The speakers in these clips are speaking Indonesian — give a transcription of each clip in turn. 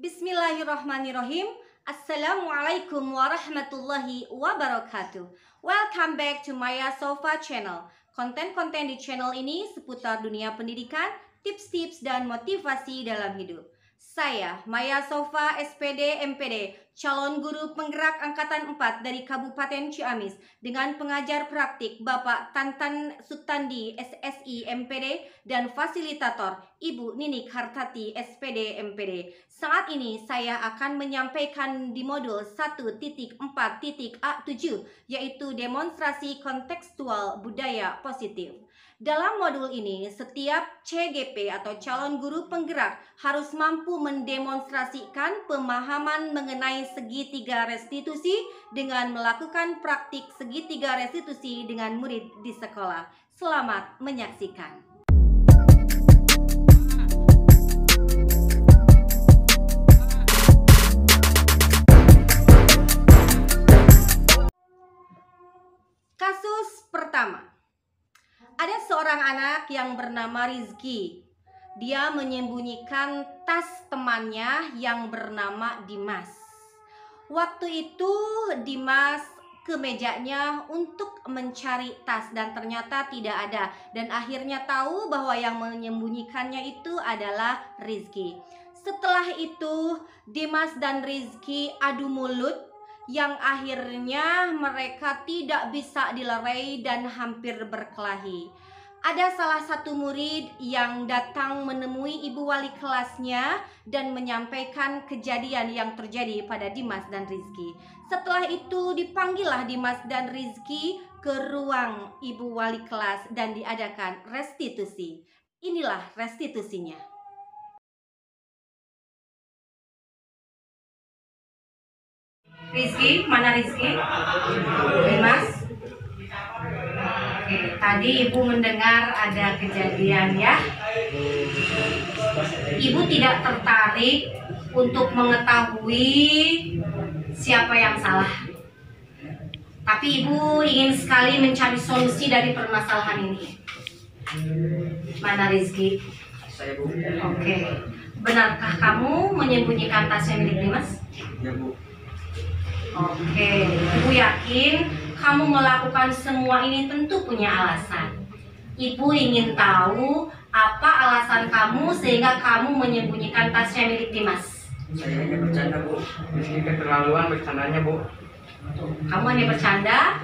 Bismillahirrahmanirrahim. Assalamualaikum warahmatullahi wabarakatuh. Welcome back to Maya Sofa channel. Konten-konten di channel ini seputar dunia pendidikan, tips-tips dan motivasi dalam hidup. Saya Maya Sofa SPD MPD, calon guru penggerak angkatan 4 dari Kabupaten Ciamis dengan pengajar praktik Bapak Tantan Suktandi SSI MPD dan fasilitator Ibu Ninik Hartati SPD MPD. Saat ini saya akan menyampaikan di modul 1.4.A7 yaitu demonstrasi kontekstual budaya positif. Dalam modul ini, setiap CGP atau calon guru penggerak harus mampu mendemonstrasikan pemahaman mengenai segitiga restitusi dengan melakukan praktik segitiga restitusi dengan murid di sekolah. Selamat menyaksikan. Kasus pertama. Ada seorang anak yang bernama Rizky. Dia menyembunyikan tas temannya yang bernama Dimas. Waktu itu Dimas ke mejanya untuk mencari tas dan ternyata tidak ada. Dan akhirnya tahu bahwa yang menyembunyikannya itu adalah Rizky. Setelah itu Dimas dan Rizky adu mulut yang akhirnya mereka tidak bisa dilerai dan hampir berkelahi. Ada salah satu murid yang datang menemui ibu wali kelasnya dan menyampaikan kejadian yang terjadi pada Dimas dan Rizky. Setelah itu dipanggillah Dimas dan Rizky ke ruang ibu wali kelas dan diadakan restitusi. Inilah restitusinya. Rizky, mana Rizky? Dimas? Oke, tadi ibu mendengar ada kejadian ya. Ibu tidak tertarik untuk mengetahui siapa yang salah. Tapi ibu ingin sekali mencari solusi dari permasalahan ini. Mana Rizky? Saya, Bu. Oke. Benarkah kamu menyembunyikan tasnya milik Dimas? Ya, Bu. Oke, Ibu yakin kamu melakukan semua ini tentu punya alasan. Ibu ingin tahu apa alasan kamu sehingga kamu menyembunyikan tasnya milik Dimas. Saya hanya bercanda, Bu. Meski keterlaluan bercandanya, Bu. Kamu hanya bercanda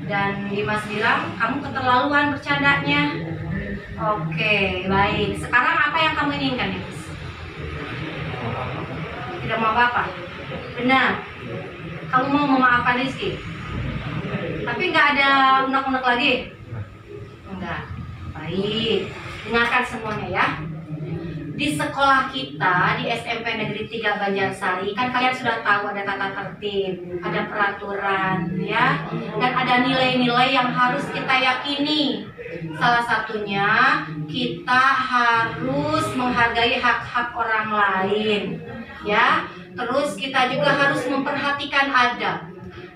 dan Dimas bilang kamu keterlaluan bercandanya. Oke, baik. Sekarang apa yang kamu inginkan, Dimas? Tidak mau apa-apa? Benar. Kamu mau memaafkan Rizky? Tapi nggak ada unek-unek lagi? Enggak. Baik. Dengarkan semuanya ya. Di sekolah kita, di SMP Negeri 3 Banjarsari, kan kalian sudah tahu ada tata tertib, ada peraturan ya, dan ada nilai-nilai yang harus kita yakini. Salah satunya kita harus menghargai hak-hak orang lain ya. Terus kita juga harus memperhatikan adab.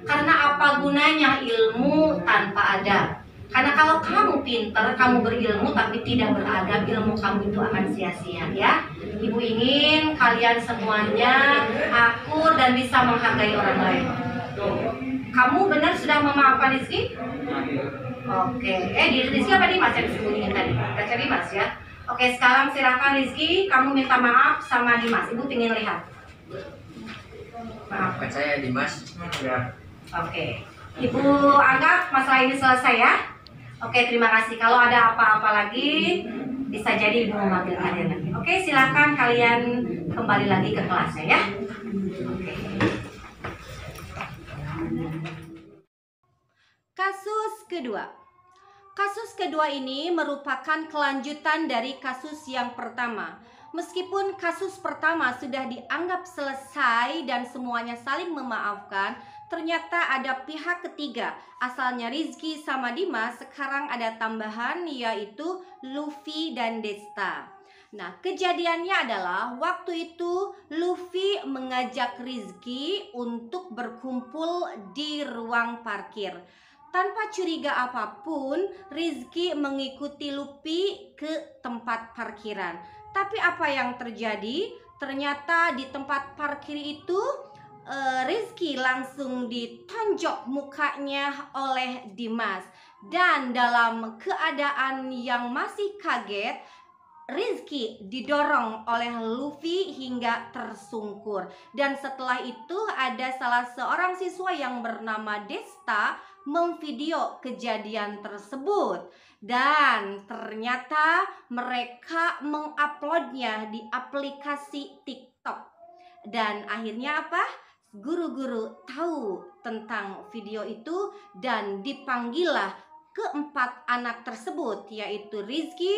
Karena apa gunanya ilmu tanpa adab? Karena kalau kamu pintar, kamu berilmu tapi tidak beradab, ilmu kamu itu akan sia-sia ya. Ibu ingin kalian semuanya akur dan bisa menghargai orang lain. Kamu benar sudah memaafkan Rizky? Oke. Di Rizky apa Dimas yang disembunyikan tadi? Baca Dimas ya. Oke, sekarang silakan Rizky, kamu minta maaf sama Dimas. Ibu ingin lihat. Maafkan saya, Dimas. Ya. Oke. Ibu anggap masalah ini selesai ya. Oke, terima kasih. Kalau ada apa-apa lagi, bisa jadi Ibu memanggil kalian lagi. Oke, silakan kalian kembali lagi ke kelasnya ya. Oke. Kasus kedua. Kasus kedua ini merupakan kelanjutan dari kasus yang pertama. Meskipun kasus pertama sudah dianggap selesai dan semuanya saling memaafkan, ternyata ada pihak ketiga, asalnya Rizky sama Dimas, sekarang ada tambahan yaitu Luffy dan Desta. Nah, kejadiannya adalah waktu itu Luffy mengajak Rizky untuk berkumpul di ruang parkir. Tanpa curiga apapun, Rizky mengikuti Luffy ke tempat parkiran. Tapi apa yang terjadi? ternyata di tempat parkir itu Rizky langsung ditonjok mukanya oleh Dimas. Dan dalam keadaan yang masih kaget, Rizky didorong oleh Luffy hingga tersungkur. Dan setelah itu ada salah seorang siswa yang bernama Desta memvideo kejadian tersebut. Dan ternyata mereka menguploadnya di aplikasi TikTok. Dan akhirnya apa? Guru-guru tahu tentang video itu dan dipanggillah keempat anak tersebut, yaitu Rizky,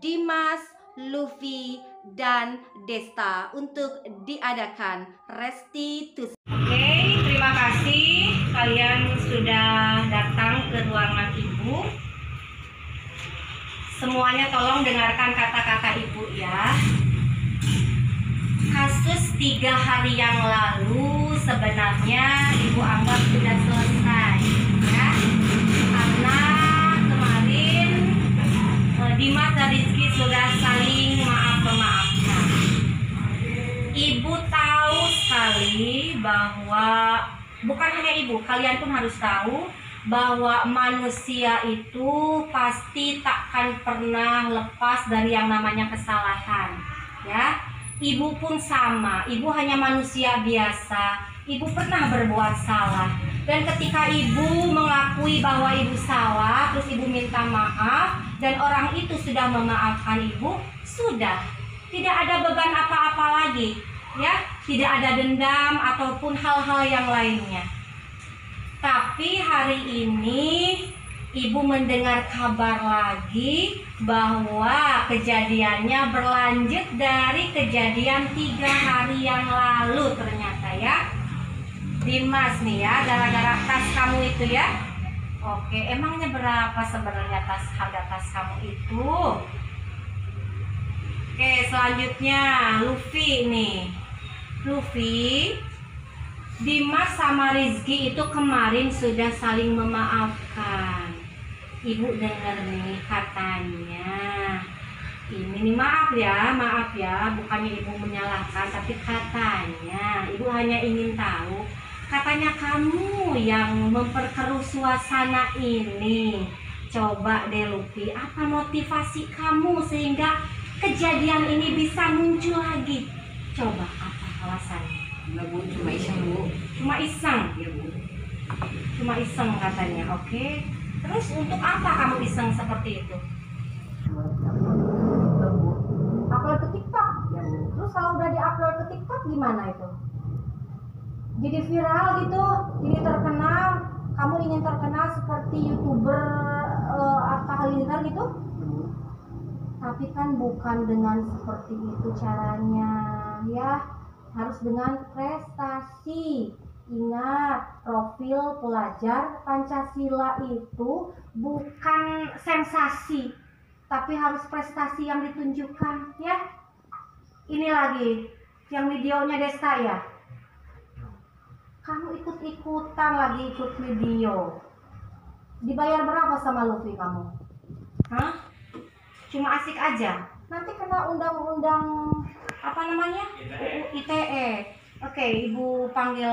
Dimas, Luffy, dan Desta untuk diadakan restitusi. Oke, terima kasih kalian sudah datang ke ruangan ibu. Semuanya tolong dengarkan kata-kata ibu ya. Kasus 3 hari yang lalu sebenarnya ibu anggap sudah selesai ya, karena kemarin Dimas dan Rizky sudah saling maaf-memaafkan. Ibu tahu sekali bahwa bukan hanya ibu, kalian pun harus tahu bahwa manusia itu pasti takkan pernah lepas dari yang namanya kesalahan ya. Ibu pun sama, ibu hanya manusia biasa. Ibu pernah berbuat salah. Dan ketika ibu mengakui bahwa ibu salah, terus ibu minta maaf, dan orang itu sudah memaafkan ibu, sudah. Tidak ada beban apa-apa lagi, ya. Tidak ada dendam ataupun hal-hal yang lainnya. Tapi hari ini ibu mendengar kabar lagi bahwa kejadiannya berlanjut dari kejadian 3 hari yang lalu ternyata ya. Dimas nih ya, gara-gara tas kamu itu ya. Oke, emangnya berapa sebenarnya harga tas kamu itu? Oke, selanjutnya Luffy nih. Luffy, Dimas sama Rizky itu kemarin sudah saling memaafkan. Ibu dengar nih katanya. Ini nih maaf ya, bukannya ibu menyalahkan, tapi katanya ibu hanya ingin tahu. Katanya kamu yang memperkeruh suasana ini. Coba deh Luffy, apa motivasi kamu sehingga kejadian ini bisa muncul lagi? Coba apa alasannya? Enggak bu, cuma iseng bu. Cuma iseng? Iya bu. Cuma iseng katanya, oke. Terus untuk apa kamu iseng seperti itu? Upload ke TikTok? Ya bu. Terus kalau udah di-upload ke TikTok gimana itu? Jadi viral gitu, jadi terkenal. Kamu ingin terkenal seperti YouTuber Atta Halilintar gitu? Tapi kan bukan dengan seperti itu caranya, ya. Harus dengan prestasi. Ingat, profil pelajar Pancasila itu bukan sensasi, tapi harus prestasi yang ditunjukkan, ya. Ini lagi, yang videonya Desta ya. Kamu ikut-ikutan lagi ikut video. Dibayar berapa sama Luffy kamu? Hah? Cuma asik aja. Nanti kena undang-undang apa namanya? UU ITE. Oke, ibu panggil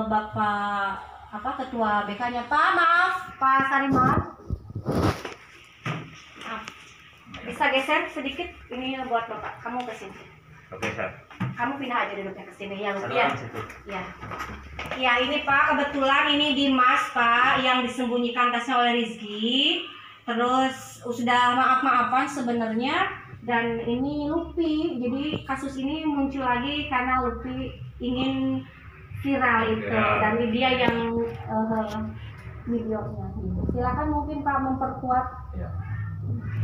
Bapak ketua BK-nya. Pak, maaf, Pak Sariman. Bisa geser sedikit ini buat Bapak. Kamu ke sini. Oke, Sir. Kamu pindah aja duduknya ke sini ya, Luffy ya. Ya. Ya, ini Pak, kebetulan ini Dimas, Pak, yang disembunyikan tasnya oleh Rizky. Terus sudah maaf-maafan sebenarnya, dan ini Luffy. Jadi kasus ini muncul lagi karena Luffy ingin viral itu, dan ini dia yang videonya. Silakan mungkin Pak memperkuat. Ya.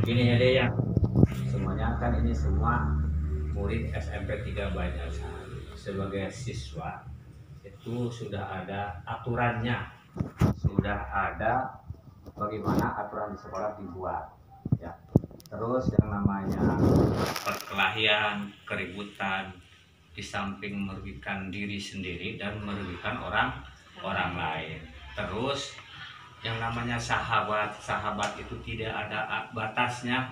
Begini ya deh ya, semuanya kan ini semua murid SMP 3 Banjarsari. Sebagai siswa itu sudah ada aturannya, sudah ada bagaimana aturan di sekolah dibuat ya. Terus yang namanya perkelahian, keributan, di samping merugikan diri sendiri dan merugikan orang lain. Terus yang namanya sahabat itu tidak ada batasnya,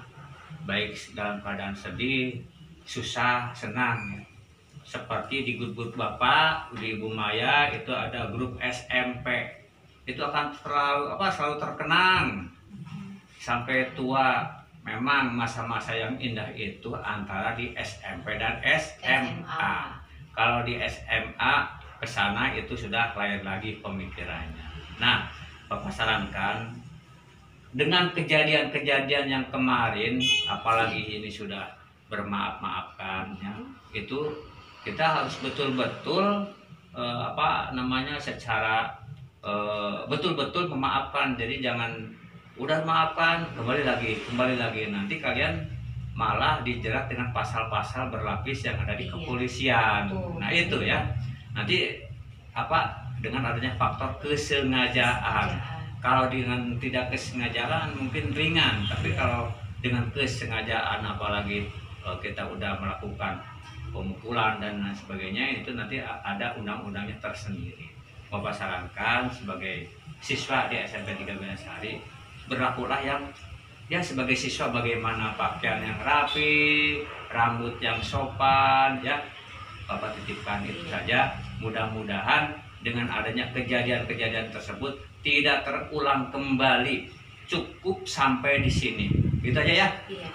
baik dalam keadaan sedih, susah senang ya. Seperti di grup Bapak, di Ibu Maya itu ada grup SMP. Itu akan selalu terkenang sampai tua. Memang masa-masa yang indah itu antara di SMP dan SMA. Kalau di SMA kesana itu sudah lain lagi pemikirannya. Nah, Bapak sarankan dengan kejadian-kejadian yang kemarin, apalagi ini sudah bermaaf-maafkan ya, itu kita harus betul-betul secara betul-betul memaafkan. Jadi jangan udah maafkan kembali lagi, nanti kalian malah dijerat dengan pasal-pasal berlapis yang ada di kepolisian. Nah itu ya, nanti dengan adanya faktor kesengajaan. Kalau dengan tidak kesengajaan mungkin ringan, tapi kalau dengan kesengajaan, apalagi kita udah melakukan pemukulan dan lain sebagainya, itu nanti ada undang-undangnya tersendiri. Bapak sarankan sebagai siswa di SMP 3 Banjarsari, berlakulah yang ya sebagai siswa, bagaimana pakaian yang rapi, rambut yang sopan ya. Bapak titipkan itu saja. Mudah-mudahan dengan adanya kejadian-kejadian tersebut tidak terulang kembali. Cukup sampai di sini. Gitu aja ya. Iya.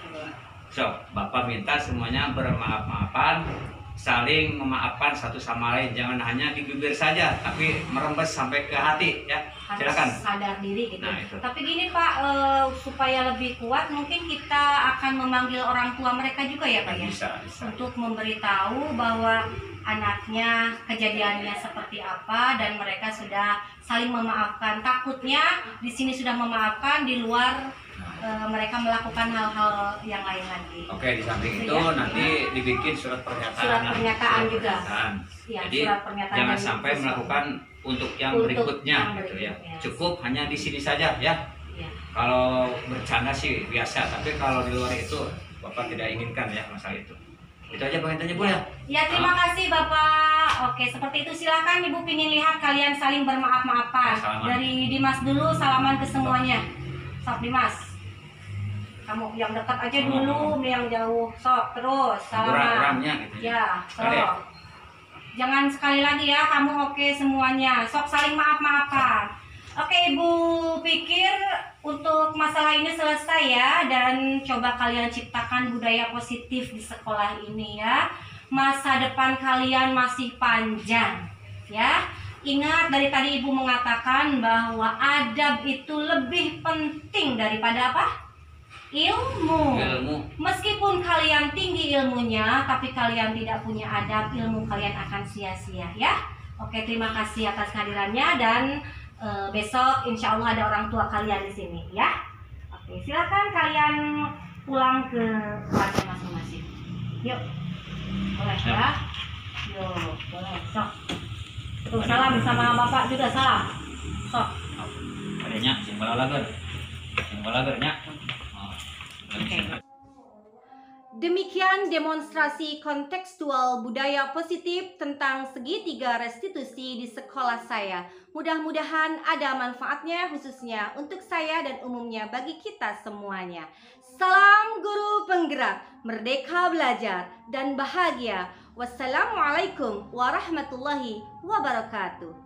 So, Bapak minta semuanya bermaaf-maafan, saling memaafkan satu sama lain. Jangan hanya di bibir saja, tapi merembes sampai ke hati ya. Silakan. Harus sadar diri gitu. Nah, itu. Tapi gini Pak, supaya lebih kuat mungkin kita akan memanggil orang tua mereka juga ya Pak ya. Bisa. Untuk memberitahu bahwa anaknya kejadiannya seperti apa dan mereka sudah saling memaafkan. Takutnya di sini sudah memaafkan, di luar mereka melakukan hal-hal yang lain lagi. Oke, di samping itu Ya. nanti dibikin surat pernyataan. Surat pernyataan juga. Ya, Ya, jadi surat pernyataan jangan dari sampai siswa. melakukan untuk yang Untuk berikutnya yang gitu ya. berikutnya. Cukup hanya di sini saja ya. Ya. Kalau bercanda sih biasa, tapi kalau di luar itu Bapak tidak inginkan ya masalah itu. Itu aja pengennya Bu ya. Ya, terima kasih Bapak. Oke, seperti itu. Silakan Ibu pingin lihat kalian saling bermaaf-maafan. Salaman. Dari Dimas dulu, salaman ke semuanya. Sok Dimas. Kamu yang dekat aja dulu, yang jauh. Sok, terus salaman. Kurang-kurangnya gitu Ya, Sekali. sok. Jangan sekali lagi ya, kamu oke semuanya. Sok saling maaf-maafan. Oke, Ibu pikir untuk masalah ini selesai ya, dan coba kalian ciptakan budaya positif di sekolah ini ya. Masa depan kalian masih panjang ya. Ingat, dari tadi Ibu mengatakan bahwa adab itu lebih penting daripada apa? Ilmu. Meskipun kalian tinggi ilmunya, tapi kalian tidak punya adab, ilmu kalian akan sia-sia ya. Oke, terima kasih atas kehadirannya, dan besok insya Allah ada orang tua kalian di sini ya. Oke, silakan kalian pulang ke keluarga masing-masing. Yuk, boleh ya. Yuk, boleh. Sok. Tuh, salam sama bapak juga, salam. Sok. Adanya simbalager nya. Oke. Demikian demonstrasi kontekstual budaya positif tentang segitiga restitusi di sekolah saya. Mudah-mudahan ada manfaatnya, khususnya untuk saya dan umumnya bagi kita semuanya. Salam guru penggerak, merdeka belajar dan bahagia. Wassalamualaikum warahmatullahi wabarakatuh.